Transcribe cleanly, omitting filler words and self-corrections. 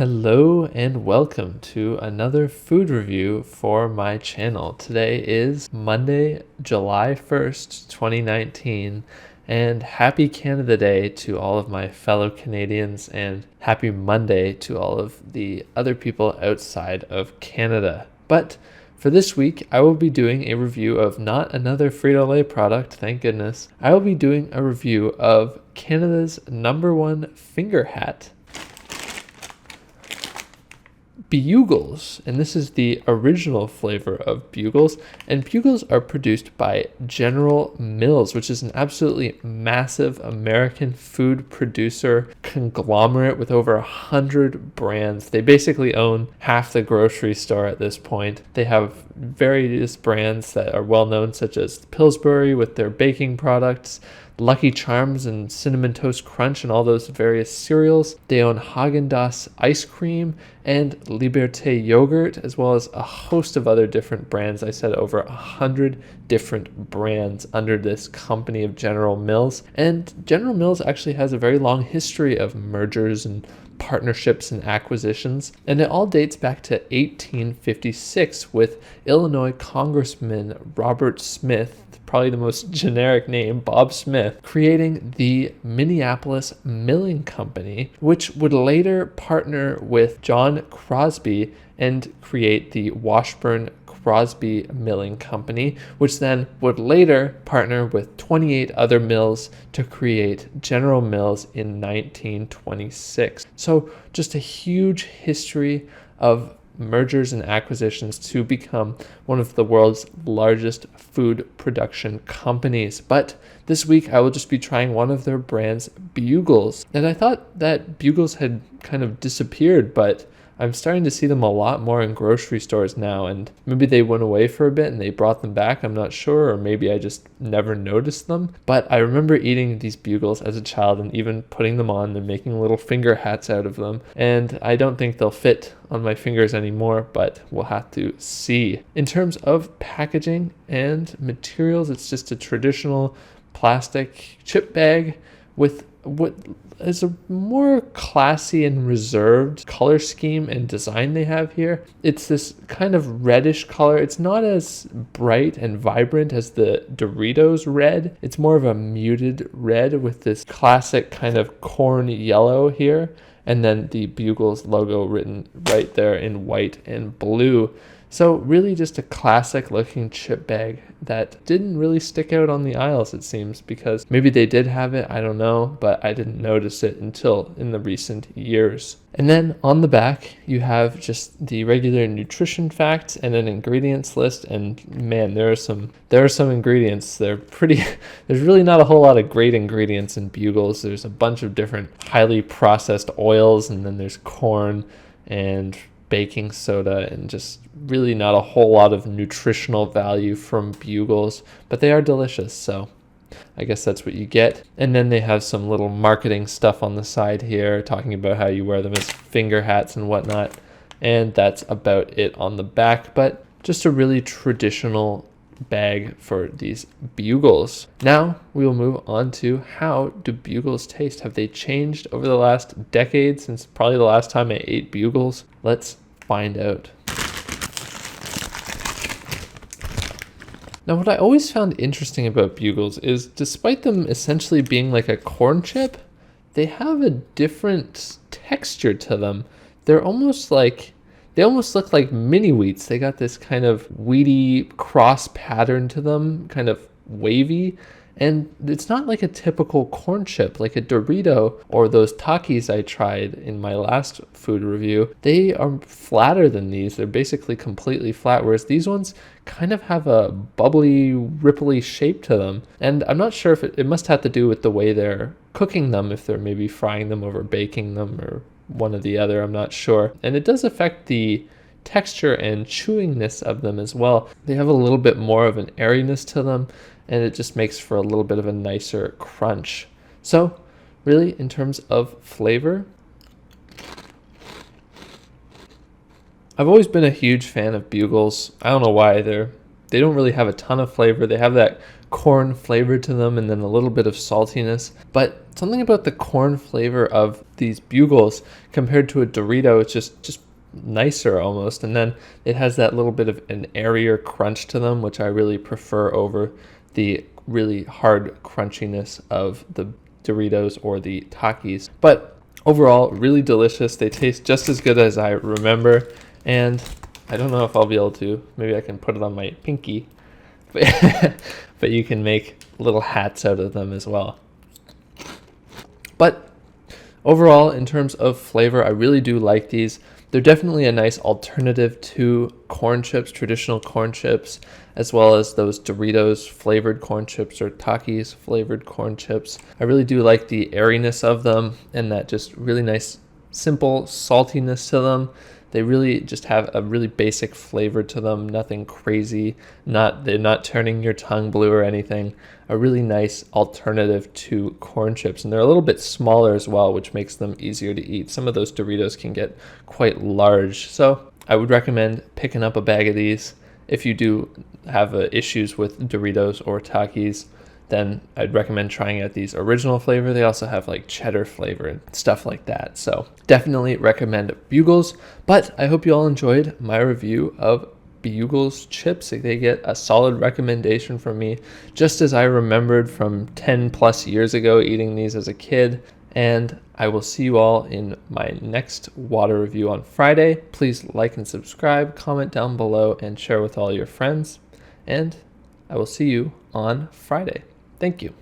Hello and welcome to another food review for my channel. Today is Monday, July 1st, 2019, and happy Canada Day to all of my fellow Canadians and happy Monday to all of the other people outside of Canada. But for this week, I will be doing a review of not another Frito-Lay product, thank goodness. I will be doing a review of Canada's #1 finger hat, Bugles, and this is the original flavor of Bugles, and Bugles are produced by General Mills, which is an absolutely massive American food producer conglomerate with over 100 brands. They basically own half the grocery store at this point. They have various brands that are well known, such as Pillsbury with their baking products, Lucky Charms and Cinnamon Toast Crunch and all those various cereals. They own Haagen-Dazs ice cream and Liberté yogurt, as well as a host of other different brands. I said over 100 different brands under this company of General Mills. And General Mills actually has a very long history of mergers and partnerships and acquisitions, and it all dates back to 1856 with Illinois Congressman Robert Smith, probably the most generic name, Bob Smith, creating the Minneapolis Milling Company, which would later partner with John Crosby and create the Washburn Crosby Milling Company, which then would later partner with 28 other mills to create General Mills in 1926. So just a huge history of mergers and acquisitions to become one of the world's largest food production companies. But this week I will just be trying one of their brands, Bugles. And I thought that Bugles had kind of disappeared, but I'm starting to see them a lot more in grocery stores now, and maybe they went away for a bit and they brought them back, I'm not sure, or maybe I just never noticed them. But I remember eating these Bugles as a child and even putting them on and making little finger hats out of them, and I don't think they'll fit on my fingers anymore, but we'll have to see. In terms of packaging and materials, it's just a traditional plastic chip bag with what is a more classy and reserved color scheme and design they have here. It's this kind of reddish color. It's not as bright and vibrant as the Doritos red. It's more of a muted red with this classic kind of corn yellow here, and then the Bugles logo written right there in white and blue. So really just a classic looking chip bag that didn't really stick out on the aisles, it seems, because maybe they did have it, I don't know, but I didn't notice it until in the recent years. And then on the back, you have just the regular nutrition facts and an ingredients list, and man, there are some ingredients. There's really not a whole lot of great ingredients in Bugles. There's a bunch of different highly processed oils, and then there's corn and baking soda, and just really not a whole lot of nutritional value from Bugles, but they are delicious, so I guess that's what you get. And then they have some little marketing stuff on the side here talking about how you wear them as finger hats and whatnot, and that's about it on the back, but just a really traditional bag for these Bugles. Now we will move on to how do Bugles taste? Have they changed over the last decade since probably the last time I ate Bugles? Let's find out. Now what I always found interesting about Bugles is despite them essentially being like a corn chip, they have a different texture to them. They almost look like mini wheats. They got this kind of wheaty cross pattern to them, kind of wavy. And it's not like a typical corn chip, like a Dorito or those Takis I tried in my last food review. They are flatter than these. They're basically completely flat, whereas these ones kind of have a bubbly, ripply shape to them. And I'm not sure if it must have to do with the way they're cooking them, if they're maybe frying them over baking them or one or the other, I'm not sure. And it does affect the texture and chewingness of them as well. They have a little bit more of an airiness to them, and it just makes for a little bit of a nicer crunch. So really, in terms of flavor, I've always been a huge fan of Bugles. I don't know why. They don't really have a ton of flavor. They have that corn flavor to them and then a little bit of saltiness. But something about the corn flavor of these Bugles compared to a Dorito, it's just nicer almost. And then it has that little bit of an airier crunch to them, which I really prefer over the really hard crunchiness of the Doritos or the Takis. But overall, really delicious. They taste just as good as I remember. And I don't know if I'll be able to. Maybe I can put it on my pinky. But you can make little hats out of them as well. But overall, in terms of flavor, I really do like these. They're definitely a nice alternative to corn chips, traditional corn chips, as well as those Doritos flavored corn chips or Takis flavored corn chips. I really do like the airiness of them and that just really nice, simple saltiness to them. They really just have a really basic flavor to them, nothing crazy, they're not turning your tongue blue or anything. A really nice alternative to corn chips. And they're a little bit smaller as well, which makes them easier to eat. Some of those Doritos can get quite large. So I would recommend picking up a bag of these. If you do have issues with Doritos or Takis, then I'd recommend trying out these original flavor. They also have like cheddar flavor and stuff like that. So definitely recommend Bugles. But I hope you all enjoyed my review of Bugles chips. They get a solid recommendation from me, just as I remembered from 10 plus years ago eating these as a kid. And I will see you all in my next water review on Friday. Please like and subscribe, comment down below, and share with all your friends. And I will see you on Friday. Thank you.